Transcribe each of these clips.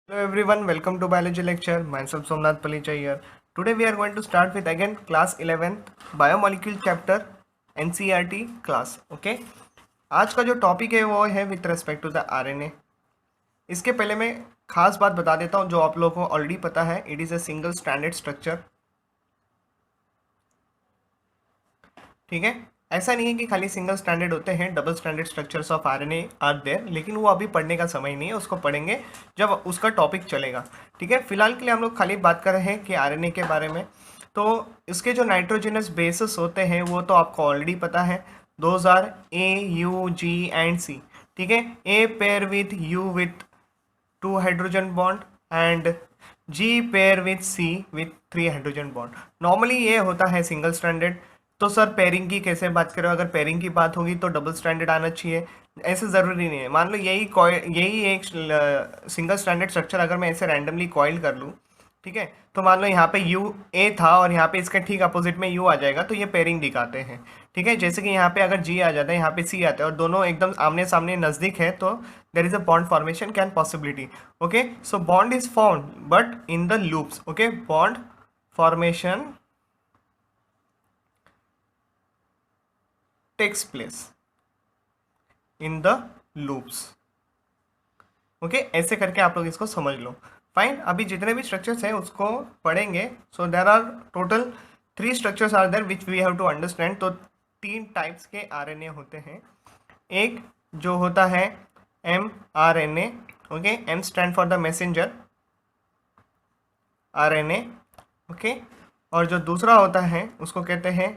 Hello everyone, welcome to biology lecture. Myself Somnath Palicha here. Today we are going to start with again class 11th biomolecule chapter NCERT class. Okay. आज का जो topic है वो है with respect to the RNA. इसके पहले मैं खास बात बता देता हूँ जो आप लोगों को ऑलरेडी पता है. It is a single stranded structure. ठीक है. ऐसा नहीं है कि खाली सिंगल स्टैंडर्ड होते हैं, double standard structures of RNA are there, लेकिन वो अभी पढ़ने का समय नहीं है, उसको पढ़ेंगे जब उसका टॉपिक चलेगा. ठीक है. फिलहाल के लिए हम लोग खाली बात कर रहे हैं कि आरएनए के बारे में. तो इसके जो नाइट्रोजनस बेसिस होते हैं वो तो आपको ऑलरेडी पता है. Those are A, U, G and C. ठीक है. A pair with U with 2 hydrogen bond and G pair with C with 3 hydrogen bond. Normally ये होता है सिंगल स्टैंडर्ड. तो सर पेयरिंग की कैसे बात करें? अगर पेयरिंग की बात होगी तो डबल स्टैंडर्ड आना चाहिए, ऐसे ज़रूरी नहीं है. मान लो यही एक सिंगल स्टैंडर्ड स्ट्रक्चर अगर मैं ऐसे रैंडमली कॉइल कर लूँ. ठीक है. तो मान लो यहाँ पे यू ए था और यहाँ पे इसके ठीक अपोजिट में यू आ जाएगा, तो ये पेयरिंग दिखाते हैं. ठीक है. जैसे कि यहाँ पे अगर जी आ जाता है, यहाँ पे सी आता है और दोनों एकदम आमने सामने नज़दीक है, तो there is a bond formation can possibility. Okay. So bond is found but in the loops. Okay. Bond formation takes place in the loops. Okay. ऐसे करके आप लोग इसको समझ लो. फाइन. अभी जितने भी स्ट्रक्चर्स हैं उसको पढ़ेंगे. So there are total 3 structures are there which we have to understand. तो 3 टाइप्स के आरएनए होते हैं. एक जो होता है M R N A. Okay. M stand for the messenger RNA. Okay. और जो दूसरा होता है उसको कहते हैं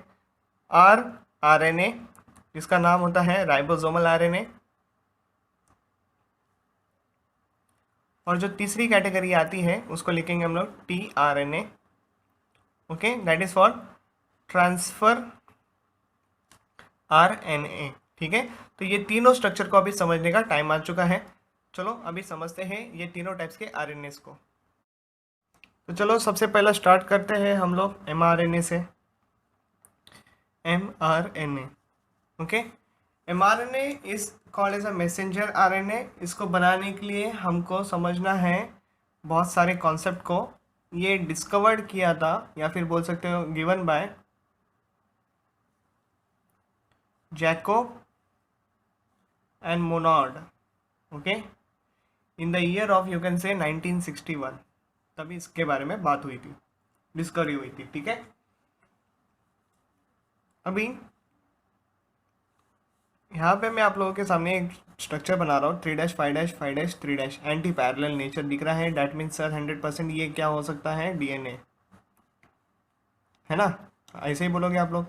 आर आरएनए, जिसका नाम होता है राइबोसोमल आरएनए. और जो तीसरी कैटेगरी आती है उसको लिखेंगे हम लोग T RNA. Okay. That is for transfer RNA. ठीक है. तो ये तीनों स्ट्रक्चर को अभी समझने का टाइम आ चुका है. चलो अभी समझते हैं ये तीनों टाइप्स के आरएनएस को. तो चलो सबसे पहला स्टार्ट करते हैं हम लोग एमआरएनए से. MRNA. Okay. MRNA is called as a messenger RNA. इसको बनाने के लिए हमको समझना है बहुत सारे कॉन्सेप्ट को. ये डिस्कवर्ड किया था या फिर बोल सकते हो given by Jacob and Monod. Okay. In the year of you can से 1961. तभी इसके बारे में बात हुई थी, डिस्कवरी हुई थी. ठीक है. अभी यहाँ पे मैं आप लोगों के सामने एक स्ट्रक्चर बना रहा हूँ 3-5-5-3 एंटी पैरेलल नेचर दिख रहा है. डैट मीन्स सर 100% ये क्या हो सकता है? डीएनए है ना. ऐसे ही बोलोगे आप लोग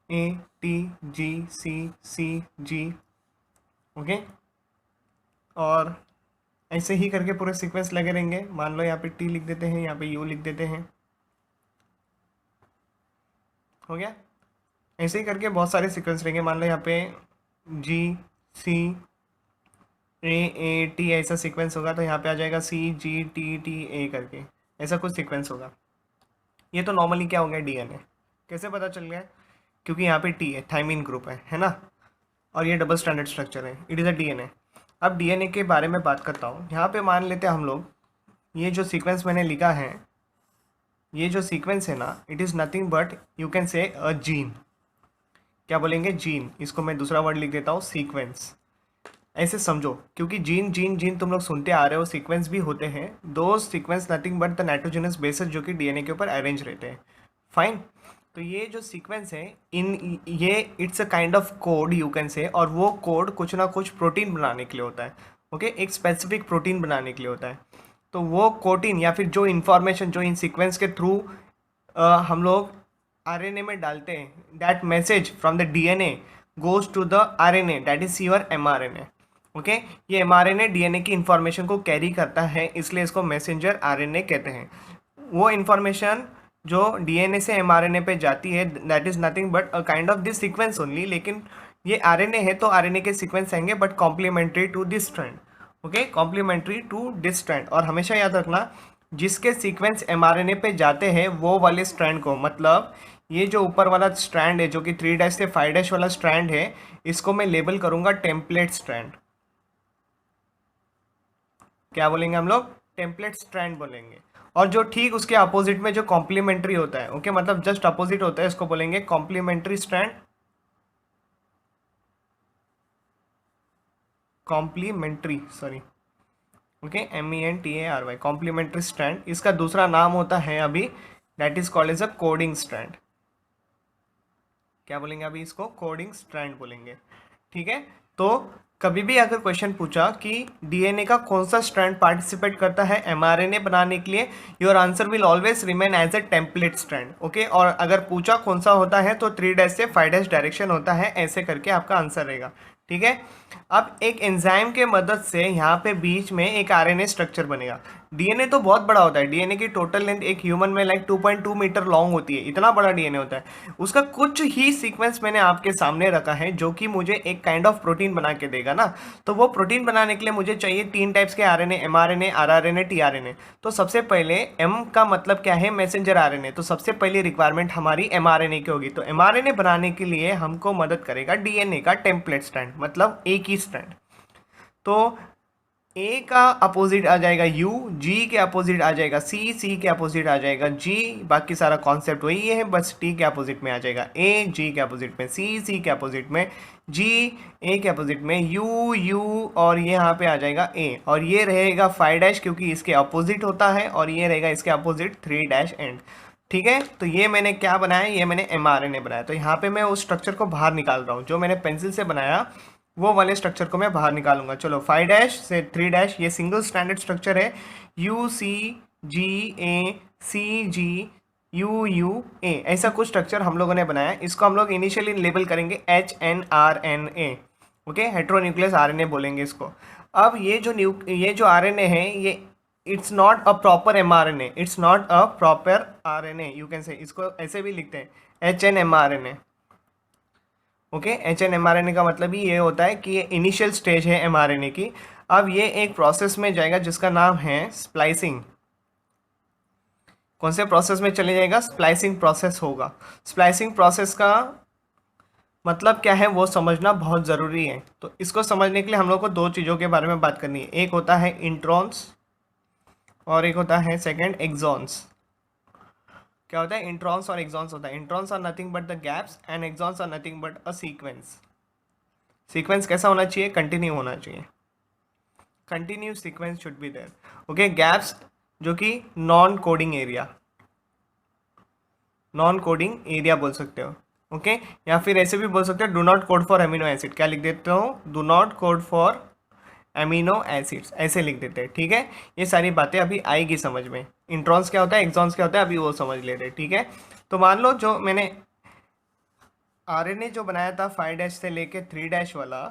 A T G C C ji. Okay. और ऐसे ही करके पूरे सीक्वेंस लगे रहेंगे. मान लो यहाँ पे टी लिख देते हैं, यहाँ पे यू लिख देते हैं. हो गया. ऐसे ही करके बहुत सारे सीक्वेंस रहेंगे. मान लो यहाँ पे जी सी ए ए टी ऐसा सीक्वेंस होगा, तो यहाँ पे आ जाएगा सी जी टी टी ए करके, ऐसा कुछ सीक्वेंस होगा. ये तो नॉर्मली क्या हो गया? डीएनए. कैसे पता चल गया? क्योंकि यहाँ पे टी है, थाइमिन ग्रुप है ना. और ये डबल स्टैंडर्ड स्ट्रक्चर है. It is a DNA. अब डीएनए के बारे में बात करता हूँ. यहाँ पे मान लेते हैं हम लोग ये जो सीक्वेंस मैंने लिखा है, ये जो सीक्वेंस है ना, it is nothing but you can से अ जीन. क्या बोलेंगे? जीन. इसको मैं दूसरा वर्ड लिख देता हूँ सीक्वेंस. ऐसे समझो, क्योंकि जीन जीन जीन तुम लोग सुनते आ रहे हो, सीक्वेंस भी होते हैं. दो sequence nothing but the nitrogenous bases जो कि डीएनए के ऊपर अरेंज रहते हैं. फाइन. तो ये जो सीक्वेंस है इन ये it's a kind of code you can से. और वो कोड कुछ ना कुछ प्रोटीन बनाने के लिए होता है. ओके. एक स्पेसिफिक प्रोटीन बनाने के लिए होता है. तो वो प्रोटीन या फिर जो इंफॉर्मेशन जो इन सीक्वेंस के थ्रू हम लोग आरएनए में डालते हैं, that message from the DNA goes to the RNA, that is your mRNA. Okay. ये एमआरएनए डीएनए की इंफॉर्मेशन को कैरी करता है, इसलिए इसको मैसेंजर आरएनए कहते हैं. वो इंफॉर्मेशन जो डीएनए से एमआरएनए पे जाती है, that is nothing but a kind of this sequence only. लेकिन ये आरएनए है तो आरएनए के सीक्वेंस आएंगे but complementary to this strand. Okay. Complementary to this strand. और हमेशा याद रखना, जिसके सीक्वेंस एमआरएनए पे जाते हैं वो वाले स्ट्रैंड को, मतलब ये जो ऊपर वाला स्ट्रैंड है जो कि 3' से 5' वाला स्ट्रैंड है, इसको मैं लेबल करूंगा टेम्पलेट स्ट्रैंड. क्या बोलेंगे हम लोग, टेम्पलेट स्ट्रैंड बोलेंगे। और जो ठीक उसके अपोजिट में जो कॉम्प्लीमेंट्री होता है, ओके, मतलब जस्ट अपोजिट होता है, इसको बोलेंगे complementary strand, complementary, sorry, okay, MENTARY, complementary strand. इसका दूसरा नाम होता है अभी, that is called as a coding strand. क्या बोलेंगे अभी इसको, कोडिंग स्ट्रैंड बोलेंगे, ठीक है। तो कभी भी अगर क्वेश्चन पूछा कि डीएनए का कौन सा स्ट्रैंड पार्टिसिपेट करता है एमआरएनए बनाने के लिए, your answer will always remain as a template strand, okay. और अगर पूछा कौन सा होता है तो 3 से 5 डायरेक्शन होता है, ऐसे करके आपका आंसर रहेगा, ठीक है। अब एक एंजाइम के मदद से यहाँ पे बीच में एक आरएनए स्ट्रक्चर बनेगा। डीएनए तो बहुत बड़ा होता है, डीएनए की टोटल लेंथ एक ह्यूमन में लाइक 2.2 मीटर लॉन्ग होती है, इतना बड़ा डीएनए होता है। उसका कुछ ही सीक्वेंस मैंने आपके सामने रखा है जो कि मुझे एक काइंड ऑफ प्रोटीन बना के देगा ना। तो वो प्रोटीन बनाने के लिए मुझे चाहिए 3 टाइप्स के आरएनए, एमआरएनए, आरआरएनए, टीआरएनए। तो सबसे पहले एम का मतलब क्या है, मैसेंजर आरएनए। तो सबसे पहली रिक्वायरमेंट हमारी एमआरएनए की होगी। तो एमआरएनए बनाने के लिए हमको मदद करेगा डीएनए का टेम्पलेट स्ट्रैंड, मतलब एक ही स्ट्रैंड। तो ए का अपोजिट आ जाएगा यू, जी के अपोजिट आ जाएगा सी, सी के अपोजिट आ जाएगा जी, बाकी सारा कॉन्सेप्ट वही है, बस टी के अपोजिट में आ जाएगा ए, जी के अपोजिट में सी, सी के अपोजिट में जी, ए के अपोजिट में यू, यू, और ये यहाँ पे आ जाएगा ए, और ये रहेगा 5' क्योंकि इसके अपोजिट होता है, और ये रहेगा इसके अपोजिट 3' एंड, ठीक है। तो ये मैंने क्या बनाया, ये मैंने एमआरएनए बनाया। तो यहाँ पे मैं उस स्ट्रक्चर को बाहर निकाल रहा हूँ, जो मैंने पेंसिल से बनाया वो वाले स्ट्रक्चर को मैं बाहर निकालूंगा। चलो 5' से 3', ये सिंगल स्टैंडर्ड स्ट्रक्चर है, U C G A, C G U U A, ऐसा कुछ स्ट्रक्चर हम लोगों ने बनाया। इसको हम लोग इनिशियली लेबल करेंगे HNRNA, ओके, हेट्रोन्यूक्लियस आरएनए बोलेंगे इसको। अब ये जो आरएनए है, ये it's not a proper mRNA, it's not a proper RNA, you can से, इसको ऐसे भी लिखते हैं HNMRNA, ओके। HNMRNA का मतलब ही ये होता है कि ये इनिशियल स्टेज है mRNA की। अब ये एक प्रोसेस में जाएगा जिसका नाम है स्प्लाइसिंग। कौन से प्रोसेस में चले जाएगा, स्प्लाइसिंग प्रोसेस होगा। स्प्लाइसिंग प्रोसेस का मतलब क्या है वो समझना बहुत ज़रूरी है। तो इसको समझने के लिए हम लोग को 2 चीज़ों के बारे में बात करनी है, एक होता है इंट्रॉन्स और एक होता है सेकेंड एक्सॉन्स। क्या होता है, इंट्रॉन्स और एक्सॉन्स होता है। Introns are nothing but the gaps and exons are nothing but a sequence. Sequence कैसा होना चाहिए, कंटिन्यू होना चाहिए, continue sequence should be there, okay. Gaps जो कि non coding area, non coding area बोल सकते हो, ओके। या फिर ऐसे भी बोल सकते हो, do not code for amino acid. क्या लिख देते हो, do not code for amino acids, ऐसे लिख देते हैं, ठीक है। ये सारी बातें अभी आएगी समझ में। इंट्रॉन्स क्या होता है, एक्सॉन्स क्या होता है, अभी वो समझ लेते हैं, ठीक है। तो मान लो जो मैंने आरएनए जो बनाया था 5' से लेके 3' वाला,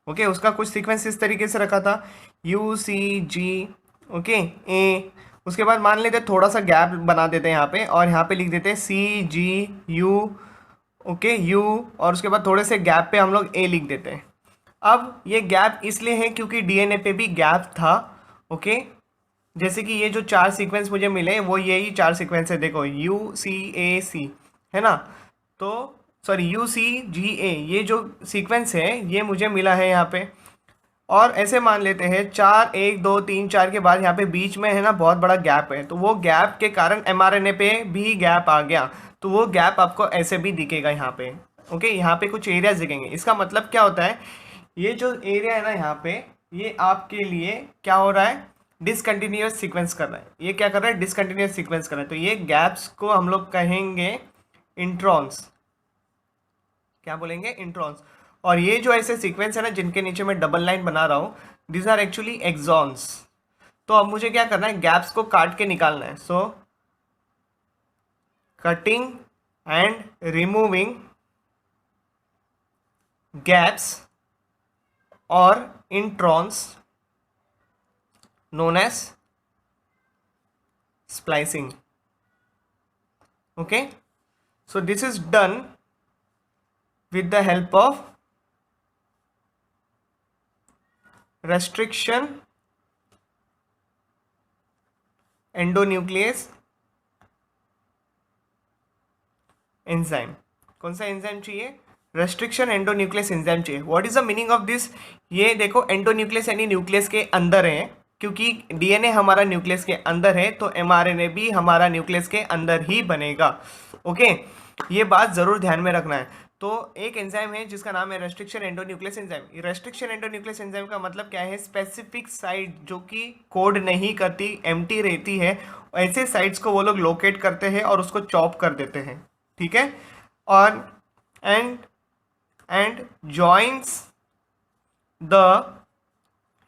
ओके, उसका कुछ सीक्वेंस इस तरीके से रखा था, यू सी जी, ओके, ए। उसके बाद मान लेते थोड़ा सा गैप बना देते हैं यहाँ पे, और यहाँ पे लिख देते हैं सी जी यू, ओके, यू, और उसके बाद थोड़े से गैप पे हम लोग ए लिख देते हैं। अब ये गैप इसलिए है क्योंकि डीएनए पे भी गैप था, ओके। जैसे कि ये जो 4 सीक्वेंस मुझे मिले वो यही 4 सीक्वेंस है, देखो UCAC, है ना। तो सॉरी UCGA, ये जो सीक्वेंस है ये मुझे मिला है यहाँ पे। और ऐसे मान लेते हैं 4, 1 2 3 4 के बाद यहाँ पे बीच में है ना बहुत बड़ा गैप है, तो वो गैप के कारण एमआरएनए पे भी गैप आ गया, तो वो गैप आपको ऐसे भी दिखेगा यहाँ पे, ओके। यहाँ पे कुछ एरियाज दिखेंगे। इसका मतलब क्या होता है, ये जो एरिया है ना यहाँ पे, ये आपके लिए क्या हो रहा है, डिसकंटिन्यूअस सीक्वेंस कर रहा है। ये क्या कर रहा है, डिसकंटिन्यूअस सीक्वेंस कर रहा है। तो ये गैप्स को हम लोग कहेंगे इंट्रॉन्स। क्या बोलेंगे, इंट्रॉन्स। और ये जो ऐसे सीक्वेंस है ना जिनके नीचे मैं डबल लाइन बना रहा हूँ, दिस आर एक्चुअली एक्सॉन्स। तो अब मुझे क्या करना है, गैप्स को काट के निकालना है। सो कटिंग एंड रिमूविंग गैप्स और introns known as splicing, okay. So this is done with the help of restriction endonuclease enzyme। कौन सा एंजाइम चाहिए, रेस्ट्रिक्शन एंडोन्यूक्लियस एंजाइम चाहिए। What is the meaning of this, ये देखो एंडोन्यूक्लियस यानी nucleus के अंदर है, क्योंकि डीएनए हमारा न्यूक्लियस के अंदर है तो एमआरएनए भी हमारा न्यूक्लियस के अंदर ही बनेगा। ओके, ये बात ज़रूर ध्यान में रखना है। तो एक एंजाइम है जिसका नाम है restriction endonuclease enzyme. Restriction endonuclease enzyme का मतलब क्या है? स्पेसिफिक साइट जो कि कोड नहीं करती, एम्प्टी रहती है, ऐसे साइट्स को वो लोग लोकेट करते हैं और उसको चॉप कर देते हैं। ठीक है, और and joins the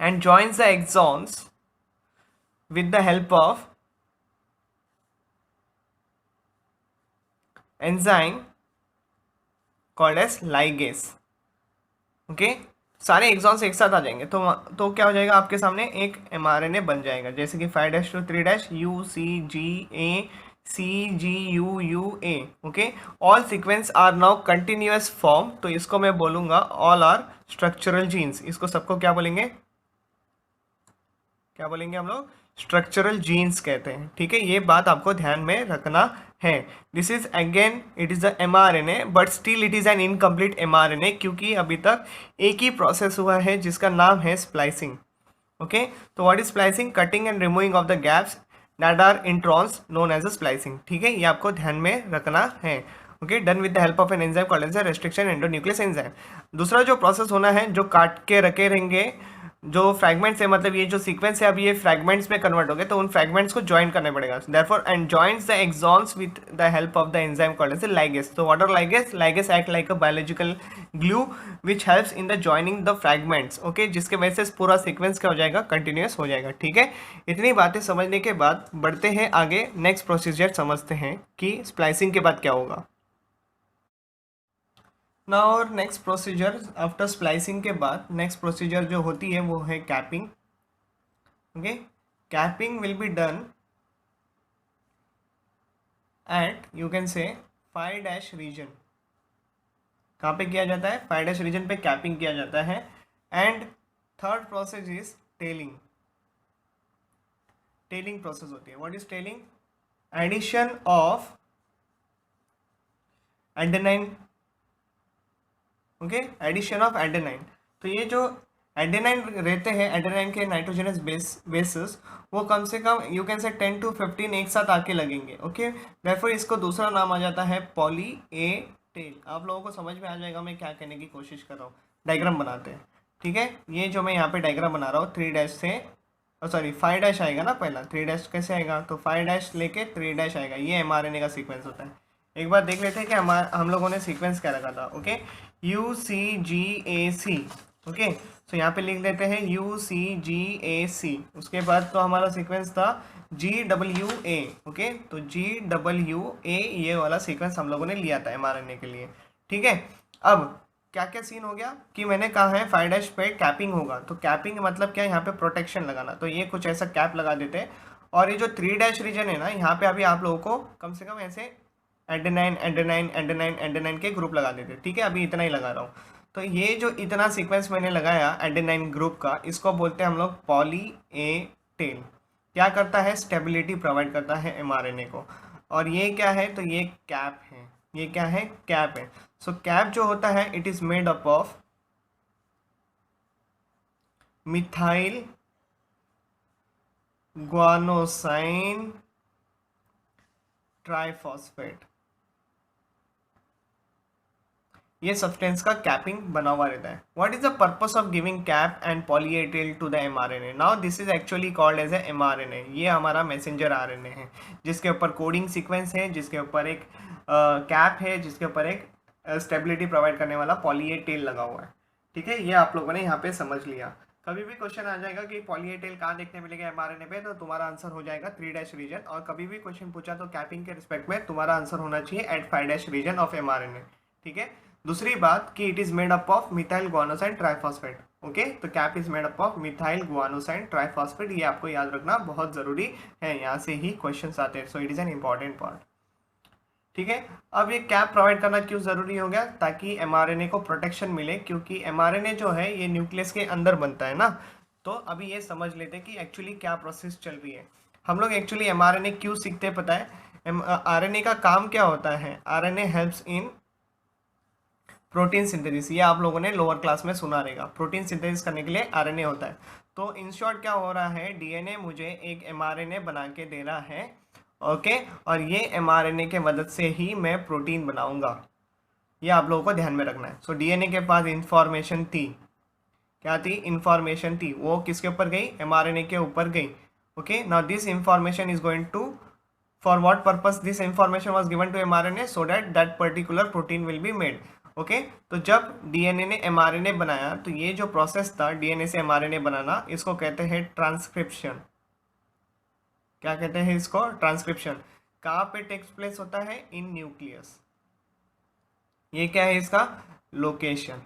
exons with the help of enzyme called as ligase। Okay, सारे एक्सॉन्स एक साथ आ जाएंगे तो क्या हो जाएगा? आपके सामने एक एमआरएनए बन जाएगा, जैसे कि 5' to 3' UCGA okay. All sequence are now continuous form, तो इसको मैं बोलूंगा ऑल आर स्ट्रक्चरल जीन्स। इसको सबको क्या बोलेंगे? क्या बोलेंगे हम लोग? स्ट्रक्चरल जीन्स कहते हैं। ठीक है, ये बात आपको ध्यान में रखना है। This is again it is the mRNA, but still it is N incomplete mRNA, क्योंकि अभी तक एक ही प्रोसेस हुआ है जिसका नाम है स्प्लाइसिंग। ओके, तो what is splicing? Cutting and removing of the gaps that are introns known as a splicing. ठीक है, ये आपको ध्यान में रखना है। Okay, done with the help of an enzyme called as a restriction endonuclease enzyme. दूसरा जो प्रोसेस होना है, जो काट के रखे रहेंगे जो फ्रैगमेंट्स है, मतलब ये जो सीक्वेंस है अभी ये फ्रैगमेंट्स में कन्वर्ट हो गए, तो उन फ्रैगमेंट्स को ज्वाइन करना पड़ेगा। Therefore and joins the exons with the help of the enzyme called as ligase. तो what are ligase? Ligase act like a biological glue which helps in the joining the fragments. Okay, जिसके वजह से पूरा sequence क्या हो जाएगा? Continuous हो जाएगा। ठीक है, इतनी बातें समझने के बाद बढ़ते हैं आगे, नेक्स्ट प्रोसीजर समझते हैं कि स्प्लाइसिंग के बाद क्या होगा। नाउ और नेक्स्ट प्रोसीजर आफ्टर स्प्लाइसिंग के बाद नेक्स्ट प्रोसीजर जो होती है वो है capping. Okay, capping will be done at you can say 5' reason. कहाँ पे किया जाता है? 5' रीजन पे कैपिंग किया जाता है। And third process is tailing. Tailing process होती है। What is tailing? Addition of adenine. Okay, addition of adenine. तो ये जो एडेनाइन रहते हैं, एडेनाइन के नाइट्रोजनस बेसिस, वो कम से कम यू कैन से 10 to 15 एक साथ आके लगेंगे। ओके, देयरफॉर इसको दूसरा नाम आ जाता है पॉली ए टेल। आप लोगों को समझ में आ जाएगा मैं क्या कहने की कोशिश कर रहा हूँ। डायग्राम बनाते हैं। ठीक है, ये जो मैं यहाँ पे डायग्राम बना रहा हूँ 3' से, सॉरी 5' आएगा ना पहला। 3' कैसे आएगा? तो 5' लेके 3' आएगा। ये एमआरएनए का सीक्वेंस होता है। एक बार देख लेते हैं कि हम लोगों ने सीक्वेंस क्या रखा था। Okay, UCGAC। ओके, तो यहाँ पे लिख लेते हैं UCGAC। उसके बाद तो हमारा सीक्वेंस था GWA। ओके, तो GWA ये वाला सीक्वेंस हम लोगों ने लिया था एमआरएनए के लिए। ठीक है, अब क्या क्या सीन हो गया कि मैंने कहा है 5' पे कैपिंग होगा। तो कैपिंग मतलब क्या? यहाँ पे प्रोटेक्शन लगाना। तो ये कुछ ऐसा कैप लगा देते हैं। और ये जो 3' रीजन है ना, यहाँ पे अभी आप लोगों को कम से कम ऐसे एडेनाइन एडेनाइन एडेनाइन एडेनाइन के ग्रुप लगा देते। ठीक है, अभी इतना ही लगा रहा हूँ। तो ये जो इतना सीक्वेंस मैंने लगाया एडेनाइन ग्रुप का, इसको बोलते हैं हम लोग पॉली ए टेल। क्या करता है? स्टेबिलिटी प्रोवाइड करता है एमआरएनए को। और ये क्या है? तो ये कैप है। ये क्या है? कैप है। सो कैप जो होता है it is made up of methyl guanosine triphosphate. ये सब्सटेंस का कैपिंग बना हुआ रहता है। What is the purpose of giving cap and poly A tail to the mRNA? Now this is actually called as a mRNA. ये हमारा messenger RNA है जिसके ऊपर कोडिंग सीक्वेंस है, जिसके ऊपर एक कैप है, जिसके ऊपर एक स्टेबिलिटी प्रोवाइड करने वाला पॉली ए टेल लगा हुआ है। ठीक है, ये आप लोगों ने यहाँ पे समझ लिया। कभी भी क्वेश्चन आ जाएगा कि पॉली ए टेल कहाँ देखने मिलेगा एमआरएनए पे, तो तुम्हारा आंसर हो जाएगा 3' रीजन। और कभी भी क्वेश्चन पूछा तो कैपिंग के रिस्पेक्ट में तुम्हारा आंसर होना चाहिए एट 5' रीजन ऑफ एमआरएनए। ठीक है, दूसरी बात कि it is made up of methyl guanosine triphosphate. Okay, तो cap is made up of methyl guanosine triphosphate. ये आपको याद रखना बहुत जरूरी है, यहाँ से ही क्वेश्चंस आते हैं। So it is an important part. ठीक है, अब ये कैप प्रोवाइड करना क्यों जरूरी हो गया? ताकि एमआरएनए को प्रोटेक्शन मिले, क्योंकि एमआरएनए जो है ये न्यूक्लियस के अंदर बनता है ना। तो अभी ये समझ लेते हैं कि एक्चुअली क्या प्रोसेस चल रही है। हम लोग एक्चुअली एमआरएनए क्यों सीखते हैं पता है? आरएनए का काम क्या होता है? RNA helps in protein synthesis. ये आप लोगों ने लोअर क्लास में सुना रहेगा। प्रोटीन सिंथेसिस करने के लिए आरएनए होता है। तो इन शॉर्ट क्या हो रहा है, डीएनए मुझे एक एमआरएनए बना के दे रहा है, ओके, और ये एमआरएनए के मदद से ही मैं प्रोटीन बनाऊंगा। ये आप लोगों को ध्यान में रखना है। सो डीएनए के पास इंफॉर्मेशन थी, क्या थी, इंफॉर्मेशन थी, वो किसके ऊपर गई, एमआरएनए के ऊपर गई। Okay, now this information is going to, for what purpose this information was given to mRNA, so that that particular protein will be made. Okay, तो जब डीएनए ने एमआरएनए बनाया तो ये जो प्रोसेस था डीएनए से एमआरएनए बनाना, इसको कहते हैं ट्रांसक्रिप्शन। क्या कहते हैं इसको, ट्रांसक्रिप्शन। कहाँ पे टेक्स प्लेस होता है, इन न्यूक्लियस। ये क्या है इसका लोकेशन।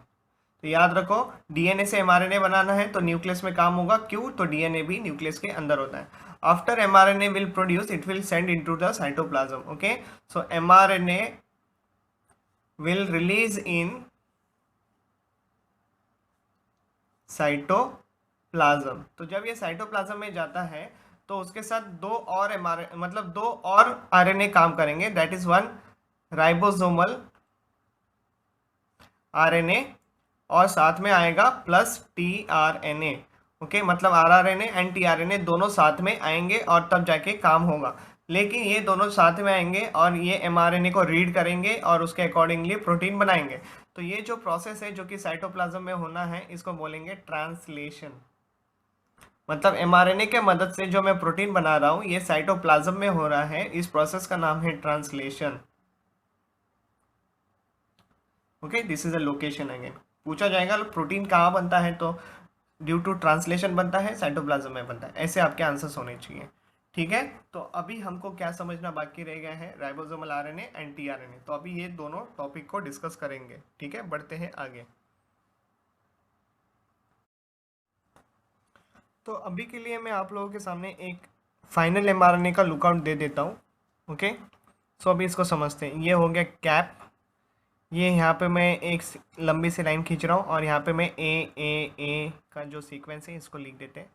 तो याद रखो, डीएनए से एमआरएनए बनाना है तो न्यूक्लियस में काम होगा, क्यों, तो डीएनए भी न्यूक्लियस के अंदर होता है। After mRNA will produce, it will send into the cytoplasm. Okay, so mRNA will release in cytoplasm. तो जब ये साइटोप्लाज्म में जाता है तो उसके साथ दो और एमआरएनए, मतलब दो और आरएनए काम करेंगे, that is one ribosomal RNA और साथ में आएगा प्लस टीआरएनए। ओके, मतलब आरआरएनए एंड टीआरएनए दोनों साथ में आएंगे और तब जाके काम होगा। लेकिन ये दोनों साथ में आएंगे और ये एमआरएनए को रीड करेंगे और उसके अकॉर्डिंगली प्रोटीन बनाएंगे। तो ये जो प्रोसेस है जो कि साइटोप्लाज्म में होना है, इसको बोलेंगे ट्रांसलेशन। मतलब एमआरएनए के मदद से जो मैं प्रोटीन बना रहा हूँ ये साइटोप्लाज्म में हो रहा है, इस प्रोसेस का नाम है translation. Okay, this is a location. Again पूछा जाएगा प्रोटीन कहाँ बनता है, तो ड्यू टू ट्रांसलेशन बनता है, साइटोप्लाज्म में बनता है। ऐसे आपके आंसर्स होने चाहिए। ठीक है, तो अभी हमको क्या समझना बाकी रह गया है, राइबोसोमल आरएनए एंड टीआरएनए। तो अभी ये दोनों टॉपिक को डिस्कस करेंगे। ठीक है, बढ़ते हैं आगे। तो अभी के लिए मैं आप लोगों के सामने एक फाइनल एमआरएनए का लुकआउट दे देता हूँ। ओके, सो अभी इसको समझते हैं। ये हो गया कैप, ये यहाँ पे मैं एक लंबी सी लाइन खींच रहा हूँ और यहाँ पे मैं ए का जो सीक्वेंस है इसको लिख देते हैं।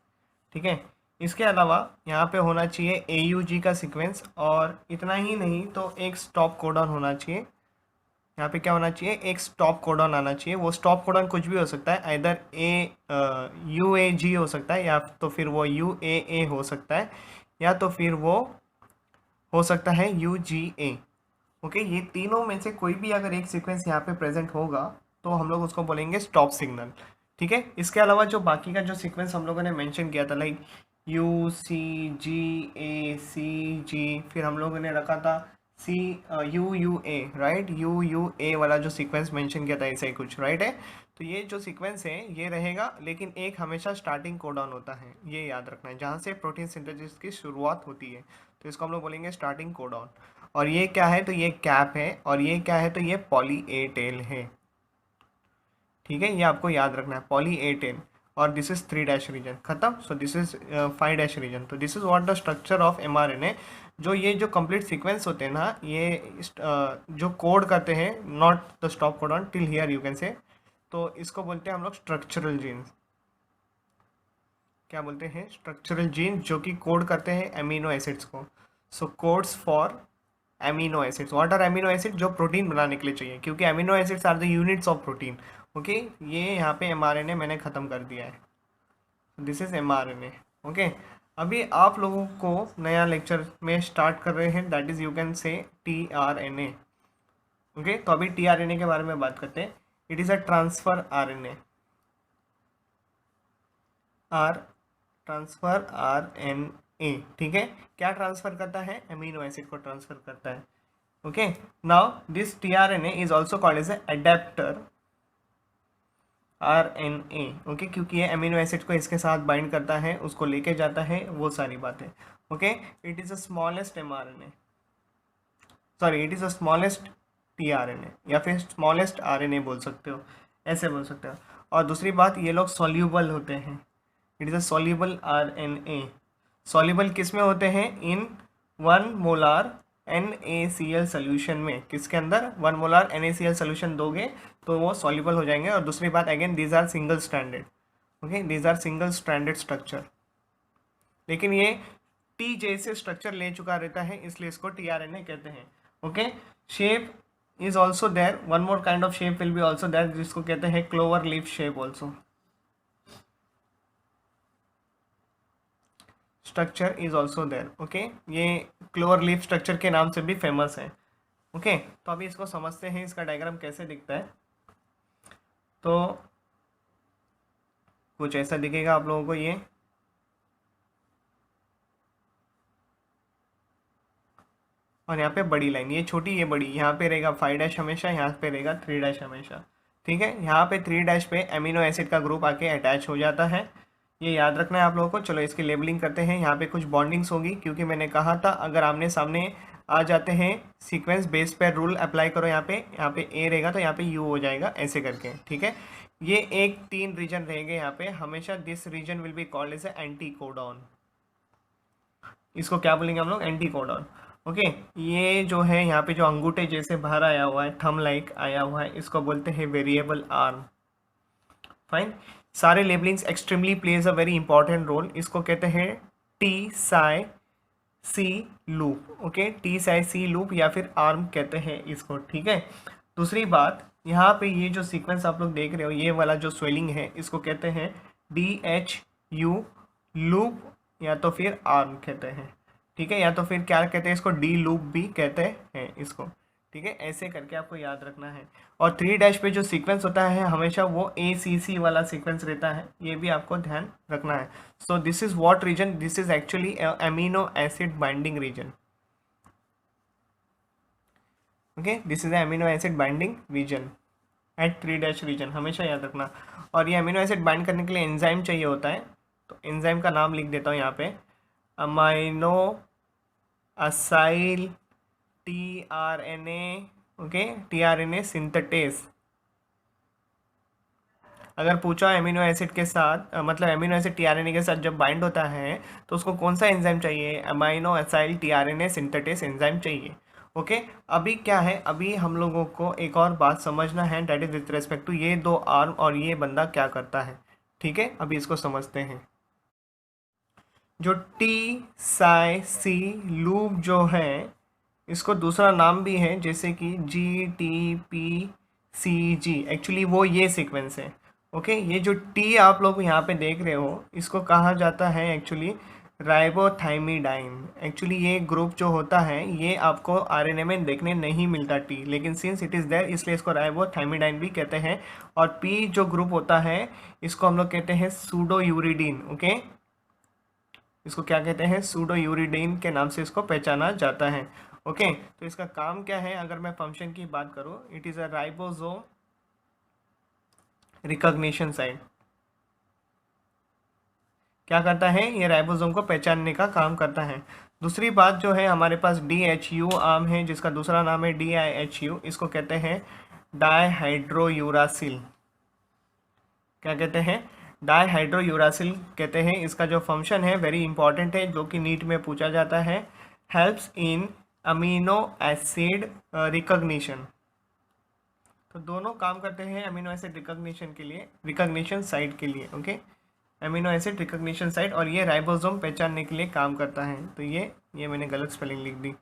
ठीक है, इसके अलावा यहाँ पे होना चाहिए AUG का सीक्वेंस, और इतना ही नहीं तो एक स्टॉप कोडॉन होना चाहिए। यहाँ पे क्या होना चाहिए, एक स्टॉप कोडॉन आना चाहिए। वो स्टॉप कोडॉन कुछ भी हो सकता है, आइदर UAG हो सकता है, या तो फिर वो UAA हो सकता है, या तो फिर वो हो सकता है UGA। ओके, ये तीनों में से कोई भी अगर एक सीक्वेंस यहाँ पे प्रेजेंट होगा तो हम लोग उसको बोलेंगे स्टॉप सिग्नल। ठीक है, इसके अलावा जो बाकी का जो सीक्वेंस हम लोगों ने मेंशन किया था, लाइक UCGACG, फिर हम लोगों ने रखा था UUA, राइट, UUA वाला जो सीक्वेंस मेंशन किया था, ऐसा ही कुछ, राइट है। तो ये जो सीक्वेंस है ये रहेगा, लेकिन एक हमेशा स्टार्टिंग कोडॉन होता है, ये याद रखना है, जहाँ से प्रोटीन सिंथेसिस की शुरुआत होती है, तो इसको हम लोग बोलेंगे स्टार्टिंग कोडॉन। और ये क्या है, तो ये कैप है, और ये क्या है, तो ये पॉली ए टेल है। ठीक है, ये आपको याद रखना है, पॉली ए टेल। और दिस इज 3' रीजन, खत्म। So this is 5' region. तो this is what the structure of mRNA. जो ये जो कंप्लीट सीक्वेंस होते हैं ना, ये जो कोड करते हैं, not the stop codon, till here you can से, तो इसको बोलते हैं हम लोग स्ट्रक्चरल जीन्स। क्या बोलते हैं, स्ट्रक्चरल जीन्स, जो कि कोड करते हैं एमिनो एसिड्स को। So codes for amino acids. What are amino acid, जो प्रोटीन बनाने के लिए चाहिए, क्योंकि amino acids are the units of protein. Okay, ये यहाँ पे एमआरएनए मैंने ख़त्म कर दिया है, दिस इज एमआरएनए। ओके, अभी आप लोगों को नया लेक्चर में स्टार्ट कर रहे हैं, दैट इज यू कैन से टीआरएनए। ओके, तो अभी टीआरएनए के बारे में बात करते हैं। It is a transfer RNA, transfer RNA. ठीक है, क्या ट्रांसफर करता है, एमिनो एसिड को ट्रांसफर करता है। Okay, now this tRNA is also called as adaptor RNA. Okay, क्योंकि ये एमिनो एसिड को इसके साथ बाइंड करता है, उसको लेके जाता है, वो सारी बातें। Okay, it is the smallest mRNA, sorry, it is the smallest tRNA, या फिर स्मॉलेस्ट आरएनए बोल सकते हो, ऐसे बोल सकते हो। और दूसरी बात, ये लोग सॉल्यूबल होते हैं, it is a soluble RNA. Soluble किस में होते हैं, इन 1 मोलार NaCl सोल्यूशन में। किसके अंदर, 1 मोलार NaCl सोल्यूशन दोगे तो वो सॉल्यूबल हो जाएंगे। और दूसरी बात, again these are single stranded. Okay, these are single stranded structure, लेकिन ये टी जैसे स्ट्रक्चर ले चुका रहता है, इसलिए इसको टीआरएनए कहते हैं। Okay, shape is also there, one more kind of shape will be also there, जिसको कहते हैं clover leaf shape also. Structure is also there. Okay, ये क्लोवर लीफ स्ट्रक्चर के नाम से भी फेमस है। ओके, तो अभी इसको समझते हैं, इसका डायग्राम कैसे दिखता है। तो कुछ ऐसा दिखेगा आप लोगों को ये, और यहाँ पे बड़ी लाइन, ये छोटी ये बड़ी, यहाँ पे रहेगा 5 हमेशा, यहाँ पे रहेगा 3 हमेशा। ठीक है, यहाँ पे 3 पे एमिनो एसिड का ग्रुप आके अटैच हो जाता है, ये याद रखना है आप लोगों को। चलो इसकी लेबलिंग करते हैं। यहाँ पे कुछ बॉन्डिंग्स होगी, क्योंकि मैंने कहा था अगर आमने सामने आ जाते हैं सीक्वेंस बेस पे रूल अप्लाई करो, यहाँ पे ए रहेगा तो यहाँ पे यू हो जाएगा, ऐसे करके। ठीक है, ये एक 3 रीजन रहेंगे यहाँ पे हमेशा। This region will be called as anti codon. इसको क्या बोलेंगे हम लोग, एंटी कोडॉन। ओके, ये जो है यहाँ पे जो अंगूठे जैसे बाहर आया हुआ है, थम लाइक आया हुआ है, इसको बोलते हैं वेरिएबल आर्म। फाइन, सारे labellings extremely plays a very important role. इसको कहते हैं T psi C loop. Okay, T psi C loop या फिर आर्म कहते हैं इसको। ठीक है, दूसरी बात, यहाँ पे ये जो सीक्वेंस आप लोग देख रहे हो, ये वाला जो स्वेलिंग है, इसको कहते हैं DHU लूप या तो फिर आर्म कहते हैं। ठीक है, या तो फिर क्या कहते हैं इसको, डी लूप भी कहते हैं इसको। ठीक है, ऐसे करके आपको याद रखना है। और 3 पे जो सीक्वेंस होता है हमेशा वो ACC वाला सीक्वेंस रहता है, ये भी आपको ध्यान रखना है। So this is what region, this is actually amino acid binding region. Okay, this is amino acid binding region at 3 region, हमेशा याद रखना। और ये अमीनो एसिड बाइंड करने के लिए एंजाइम चाहिए होता है, तो एंजाइम का नाम लिख देता हूँ यहाँ पे, amino acyl tRNA। Okay, tRNA synthetase. अगर पूछा एमिनो एसिड के साथ मतलब एमिनो एसिड tRNA के साथ जब बाइंड होता है तो उसको कौन सा एंजाइम चाहिए, amino acyl tRNA synthetase enzyme चाहिए। ओके, अभी क्या है, अभी हम लोगों को एक और बात समझना है, that is with respect to ये 2 आर्म और ये बंदा क्या करता है। ठीक है, अभी इसको समझते हैं। जो टी साई सी लूप जो है, इसको दूसरा नाम भी है, जैसे कि GTPCG, एक्चुअली वो ये सीक्वेंस है। ओके, ये जो टी आप लोग यहाँ पे देख रहे हो, इसको कहा जाता है एक्चुअली राइबोथाइमिडाइन। एक्चुअली ये ग्रुप जो होता है ये आपको आरएनए में देखने नहीं मिलता टी, लेकिन सिंस इट इज़ देयर इसलिए इसको राइबोथाइमिडाइन भी कहते हैं। और पी जो ग्रुप होता है इसको हम लोग कहते हैं सूडो यूरिडीन। ओके, इसको क्या कहते हैं, सूडो यूरिडीन के नाम से इसको पहचाना जाता है। ओके, तो इसका काम क्या है, अगर मैं फंक्शन की बात करूं, it is a ribosome recognition site. क्या करता है, ये राइबोसोम को पहचानने का काम करता है। दूसरी बात जो है, हमारे पास DHU आर्म है, जिसका दूसरा नाम है DIHU, इसको कहते हैं डाईहाइड्रोयूरासिल। क्या कहते हैं, डाईहाइड्रोयूरासिल कहते हैं। इसका जो फंक्शन है वेरी इंपॉर्टेंट है, जो कि नीट में पूछा जाता है, helps in amino acid recognition. तो दोनों काम करते हैं अमीनो एसिड रिकॉग्निशन के लिए, रिकॉग्निशन साइट के लिए। Okay, amino acid recognition site, और ये राइबोसोम पहचानने के लिए काम करता है। तो ये मैंने गलत स्पेलिंग लिख दी,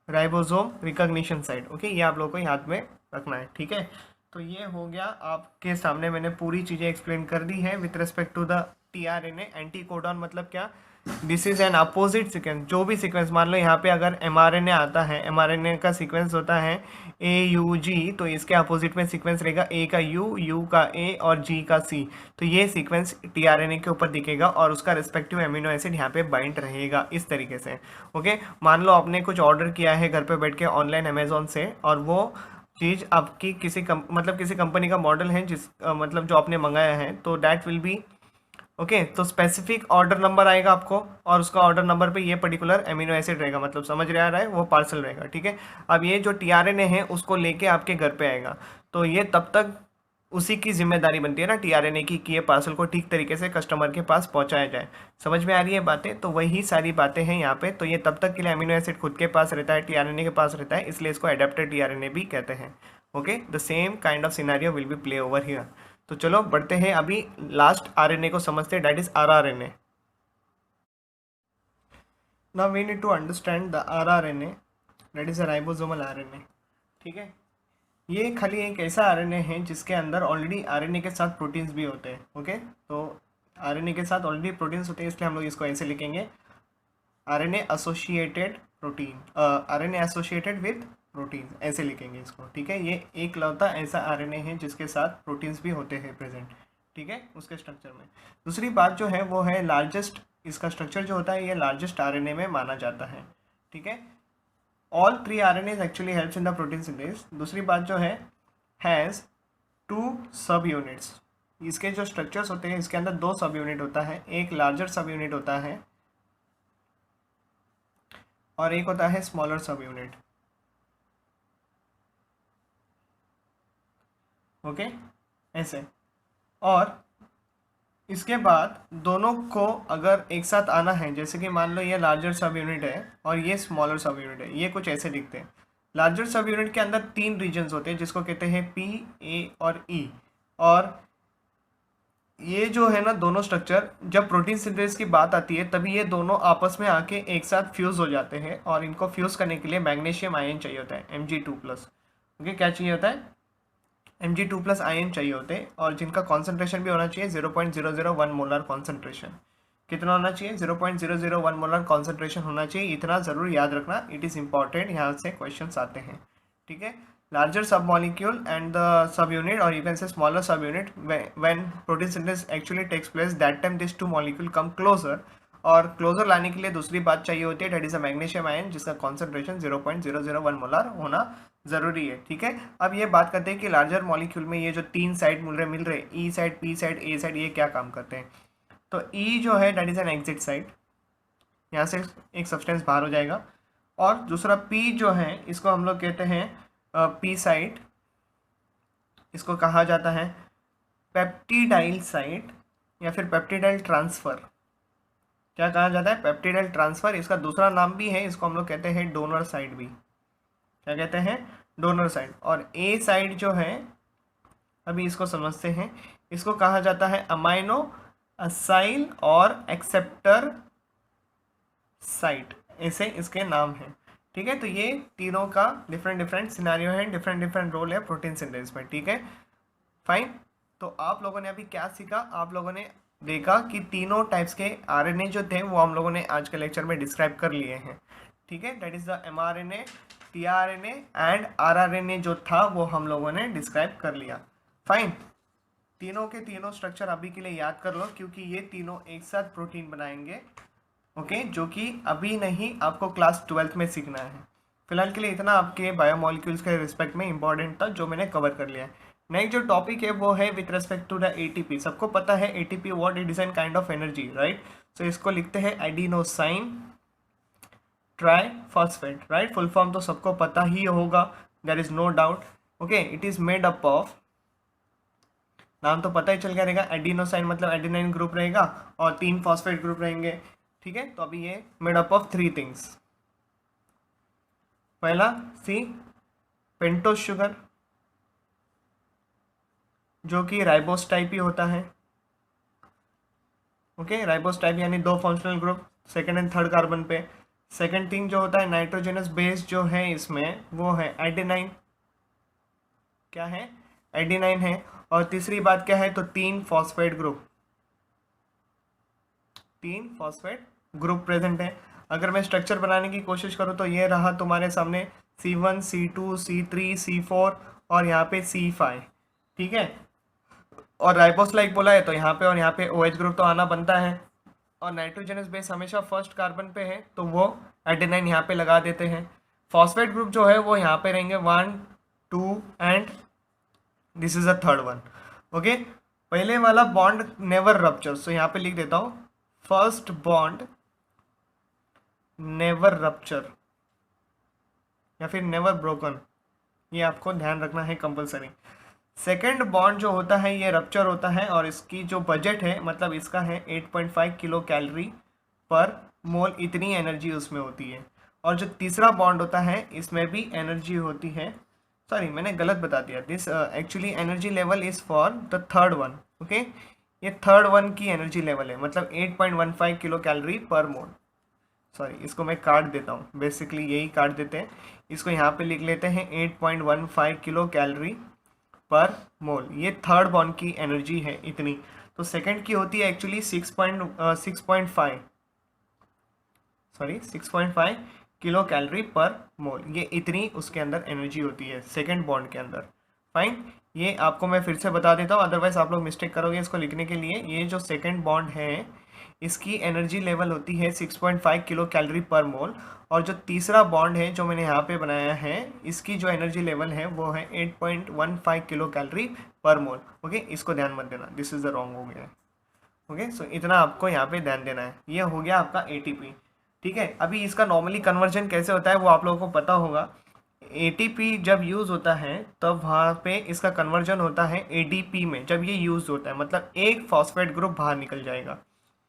राइबोसोम रिकॉग्निशन साइट। ओके, ये आप लोगों को याद में रखना है। ठीक है, तो ये हो गया, आपके सामने मैंने पूरी चीज़ें एक्सप्लेन कर दी है with respect to the tRNA। Anti codon मतलब क्या, this is an opposite sequence. जो भी सीक्वेंस, मान लो यहाँ पे अगर mRNA आता है, mRNA का सीक्वेंस होता है AUG, तो इसके अपोजिट में सीक्वेंस रहेगा A का U का A और G का C। तो ये सीक्वेंस tRNA के ऊपर दिखेगा और उसका रिस्पेक्टिव एमिनो एसिड यहाँ पे बाइंड रहेगा इस तरीके से। ओके, मान लो आपने कुछ ऑर्डर किया है घर पे बैठ के ऑनलाइन अमेजोन से, और वो चीज़ आपकी किसी किसी कंपनी का मॉडल है, जिस मतलब जो आपने मंगाया है, तो डैट विल बी ओके। तो स्पेसिफिक ऑर्डर नंबर आएगा आपको, और उसका ऑर्डर नंबर पे ये पर्टिकुलर एमिनो एसिड रहेगा, मतलब समझ रहा है, वो पार्सल रहेगा। ठीक है, अब ये जो tRNA है उसको लेके आपके घर पे आएगा, तो ये तब तक उसी की जिम्मेदारी बनती है ना tRNA की, कि ये पार्सल को ठीक तरीके से कस्टमर के पास पहुंचाया जाए। समझ में आ रही है बातें, तो वही सारी बातें हैं यहाँ पे। तो ये तब तक के लिए अमीनो एसिड खुद के पास रहता है, tRNA के पास रहता है, इसलिए इसको एडेप्टेड tRNA भी कहते हैं। Okay, the same kind of scenario will be play over here. तो चलो बढ़ते हैं, अभी लास्ट आरएनए को समझते हैं, that is rRNA। Now we need to understand the rRNA, that is a ribosomal RNA. ठीक है, ये खाली एक ऐसा आरएनए है जिसके अंदर ऑलरेडी आरएनए के साथ प्रोटीन्स भी होते हैं। ओके, तो आरएनए के साथ ऑलरेडी प्रोटीन्स होते हैं, इसलिए हम लोग इसको ऐसे लिखेंगे, RNA associated protein, RNA associated with protein, ऐसे लिखेंगे इसको, ठीक है। ये एक लौता ऐसा आरएनए है जिसके साथ प्रोटीन्स भी होते हैं प्रेजेंट, ठीक है, उसके स्ट्रक्चर में। दूसरी बात जो है वो है लार्जेस्ट, इसका स्ट्रक्चर जो होता है ये लार्जेस्ट आरएनए में माना जाता है, ठीक है। All 3 RNAs actually helps in the protein synthesis. दूसरी बात जो है हैज़ 2 सब यूनिट्स, इसके जो स्ट्रक्चर्स होते हैं इसके अंदर 2 सब यूनिट होता है, एक लार्जर सब यूनिट होता है और एक होता है स्मॉलर सब यूनिट, ओके, ऐसे। और इसके बाद दोनों को अगर एक साथ आना है, जैसे कि मान लो ये लार्जर सब यूनिट है और ये स्मॉलर सब यूनिट है, ये कुछ ऐसे दिखते हैं। लार्जर सब यूनिट के अंदर 3 रीजन्स होते हैं जिसको कहते हैं P, A और E। और ये जो है ना दोनों स्ट्रक्चर, जब प्रोटीन सिंथेसिस की बात आती है तभी ये दोनों आपस में आके एक साथ फ्यूज़ हो जाते हैं, और इनको फ्यूज़ करने के लिए मैग्नीशियम आयन चाहिए होता है, Mg2+। ओके, क्या चाहिए होता है? Mg2+ आयन चाहिए होते हैं, और जिनका कॉन्सेंट्रेशन भी होना चाहिए 0.001 मोलर कॉन्सेंट्रेशन। कितना होना चाहिए? 0.001 मोलर कॉन्सेंट्रेशन होना चाहिए, इतना ज़रूर याद रखना, इट इज़ इंपॉर्टेंट, यहाँ से क्वेश्चंस आते हैं, ठीक है। Larger submolecule and the subunit, or you can say smaller subunit, when protein synthesis actually takes place, that time these two molecule come closer, और क्लोजर लाने के लिए दूसरी बात चाहिए होती है, that is a magnesium ion जिसका कॉन्सेंट्रेशन 0.001 मोलर होना जरूरी है, ठीक है। अब ये बात करते हैं कि लार्जर मॉलिक्यूल में ये जो 3 साइड मिल रहे E site, P site, A site, ये क्या काम करते हैं? तो ई जो है that is an exit site, यहाँ से एक सब्सटेंस बाहर हो जाएगा, और दूसरा पी जो है इसको हम लोग कहते हैं पी साइट, इसको कहा जाता है पेप्टिडाइल साइट या फिर पेप्टिडाइल ट्रांसफ़र। क्या कहा जाता है? Peptidyl transfer. इसका दूसरा नाम भी है, इसको हम लोग कहते हैं डोनर साइड भी। क्या कहते हैं? Donor side. और ए साइड जो है, अभी इसको समझते हैं, इसको कहा जाता है अमाइनो असाइल और एक्सेप्टर साइट, ऐसे इसके नाम हैं, ठीक है। तो ये तीनों का डिफरेंट सिनेरियो है, डिफरेंट रोल है प्रोटीन सिंथेसिस में, ठीक है, फाइन। तो आप लोगों ने अभी क्या सीखा? आप लोगों ने देखा कि तीनों टाइप्स के आरएनए जो थे वो हम लोगों ने आज के लेक्चर में डिस्क्राइब कर लिए हैं, ठीक है। That is the mRNA, tRNA and rRNA जो था वो हम लोगों ने डिस्क्राइब कर लिया, फाइन। तीनों के तीनों स्ट्रक्चर अभी के लिए याद कर लो, क्योंकि ये तीनों एक साथ प्रोटीन बनाएंगे, ओके, जो कि अभी नहीं, आपको क्लास 12th में सीखना है। फिलहाल के लिए इतना आपके बायोमोलिक्यूल्स के रिस्पेक्ट में इंपॉर्टेंट था, जो मैंने कवर कर लिया है। नेक्स्ट जो टॉपिक है वो है with respect to the ATP. सबको पता है ATP what it is an kind of energy, right? So इसको लिखते हैं adenosine triphosphate, right? Full form तो सबको पता ही होगा, there is no doubt, okay. It is made up of, नाम तो पता ही चल गया रहेगा, एडिनोसाइन मतलब एडेनाइन ग्रुप रहेगा और 3 फॉस्फेट ग्रुप रहेंगे, ठीक है। तो अभी ये मेड अप ऑफ 3 थिंग्स। पहला सी पेंटोज शुगर, जो कि राइबोस टाइप ही होता है, ओके। राइबोस टाइप यानी 2 functional group second and third carbon पे। सेकंड थिंग जो होता है नाइट्रोजनस बेस जो है इसमें, वो है एडेनाइन। क्या है? एडेनाइन है। और तीसरी बात क्या है? तो 3 phosphate group, 3 phosphate group present है। अगर मैं स्ट्रक्चर बनाने की कोशिश करूँ तो ये रहा तुम्हारे सामने C1, C2, C3, C4 और यहाँ पे C5, ठीक है। और राइबोस लाइक बोला है तो यहाँ पे और यहाँ पे OH ग्रुप तो आना बनता है, और नाइट्रोजनस बेस हमेशा फर्स्ट कार्बन पे है तो वो एडेनाइन यहाँ पे लगा देते हैं। फॉस्फेट ग्रुप जो है वो यहाँ पे रहेंगे 1, 2 and this is a third one, okay. पहले वाला बॉन्ड नेवर रप्चर, सो यहाँ पे लिख देता हूँ फर्स्ट बॉन्ड नेवर रप्चर या फिर नेवर ब्रोकन, ये आपको ध्यान रखना है कंपलसरी। सेकेंड बॉन्ड जो होता है ये रप्चर होता है, और इसकी जो बजट है मतलब इसका है 8.5 किलो कैलोरी पर मोल, इतनी एनर्जी उसमें होती है। और जो तीसरा बॉन्ड होता है इसमें भी एनर्जी होती है, सॉरी मैंने गलत बता दिया, this actually energy level is for the third one, okay. ये थर्ड वन की एनर्जी लेवल है, मतलब 8.15 किलो कैलोरी पर मोल। सॉरी इसको मैं काट देता हूँ, बेसिकली यही काट देते हैं, इसको यहाँ पे लिख लेते हैं 8.15 किलो कैलोरी पर मोल, ये थर्ड बॉन्ड की एनर्जी है इतनी। तो सेकंड की होती है एक्चुअली 6.5 किलो कैलोरी पर मोल। ये इतनी उसके अंदर एनर्जी होती है सेकंड बॉन्ड के अंदर। फाइन, ये आपको मैं फिर से बता देता हूँ, अदरवाइज आप लोग मिस्टेक करोगे इसको लिखने के लिए। ये जो सेकंड बॉन्ड है इसकी एनर्जी लेवल होती है 6.5 किलो कैलोरी पर मोल, और जो तीसरा बॉन्ड है जो मैंने यहाँ पे बनाया है इसकी जो एनर्जी लेवल है वो है 8.15 किलो कैलोरी पर मोल। ओके, इसको ध्यान मत देना, दिस इज द रॉन्ग हो गया। ओके, सो इतना आपको यहाँ पे ध्यान देना है। ये हो गया आपका एटीपी। ठीक है, अभी इसका नॉर्मली कन्वर्जन कैसे होता है वो आप लोगों को पता होगा। एटीपी जब यूज़ होता है तब वहाँ पे इसका कन्वर्जन होता है एडीपी में। जब ये यूज़ होता है मतलब एक फॉस्फेट ग्रुप बाहर निकल जाएगा।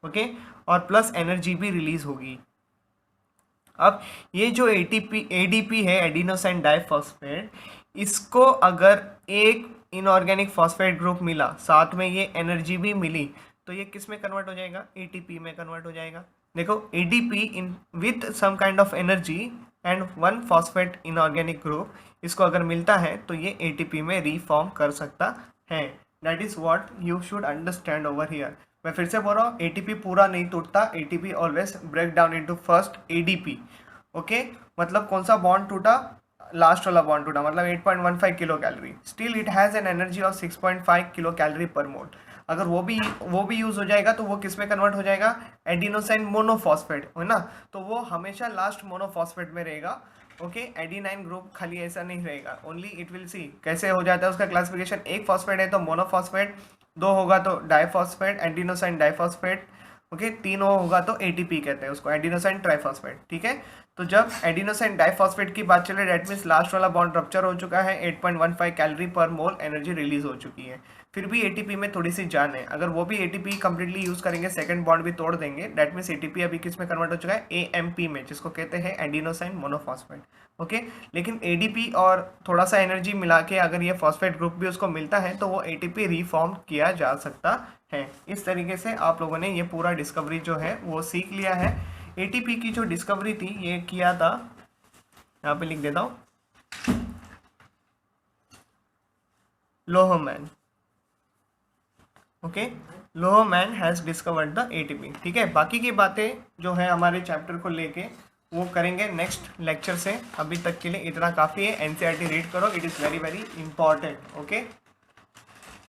ओके, और प्लस एनर्जी भी रिलीज होगी। अब ये जो एडीपी है, एडिनोसाइन डाइफॉस्फेट, इसको अगर एक इनऑर्गेनिक फॉस्फेट ग्रुप मिला साथ में ये एनर्जी भी मिली तो ये किस में कन्वर्ट हो जाएगा? एटीपी में कन्वर्ट हो जाएगा। देखो, ADP in with some kind of energy and one phosphate inorganic group, इसको अगर मिलता है तो ये एटीपी में रीफॉर्म कर सकता है। That is what you should understand over here. मैं फिर से बोल रहा हूँ, एटीपी पूरा नहीं टूटता, ATP always break down into first ADP. Okay, मतलब कौन सा बॉन्ड टूटा? लास्ट वाला बॉन्ड टूटा, मतलब 8.15 kilo calorie. Still it has an energy of 6.5 kilo calorie पर मोल। अगर वो भी यूज़ हो जाएगा तो वो किस में कन्वर्ट हो जाएगा? एडिनोसाइन मोनोफॉस्फेट, है ना, तो वो हमेशा लास्ट मोनोफॉस्फेट में रहेगा। ओके, एडिनाइन ग्रुप खाली ऐसा नहीं रहेगा, ओनली इट विल सी कैसे हो जाता है उसका क्लासिफिकेशन। एक फॉस्फेट है तो मोनोफॉस्फेट, दो होगा तो डाइफॉस्फेट, एडिनोसाइन डाइफॉस्फेट। ओके, तीन होगा तो एटीपी कहते हैं उसको, एडिनोसाइन ट्राइफॉस्फेट। ठीक है, तो जब एडिनोसाइन डाइफॉस्फेट की बात चले, डेट मीन्स लास्ट वाला बॉन्ड रप्चर हो चुका है, 8.15 कैलोरी पर मोल एनर्जी रिलीज हो चुकी है। फिर भी एटीपी में थोड़ी सी जान है, अगर वो भी एटीपी कंप्लीटली यूज करेंगे, सेकंड बॉन्ड भी तोड़ देंगे, डेट मीन्स एटीपी अभी किस में कन्वर्ट हो चुका है? एएमपी में, जिसको कहते हैं एडिनोसाइन मोनोफॉस्फेट। ओके, लेकिन एडीपी और थोड़ा सा एनर्जी मिला के अगर ये फॉस्फेट ग्रुप भी उसको मिलता है तो वो एटीपी रीफॉर्म किया जा सकता है। इस तरीके से आप लोगों ने ये पूरा डिस्कवरी जो है वो सीख लिया है। एटीपी की जो डिस्कवरी थी ये किया था, यहाँ पे लिख देता हूँ, Lohman. Okay, Lohman has discovered the ATP. ठीक है, बाकी की बातें जो है हमारे चैप्टर को लेके वो करेंगे नेक्स्ट लेक्चर से। अभी तक के लिए इतना काफ़ी है। एनसीईआरटी रीड करो, it is very very important. Okay.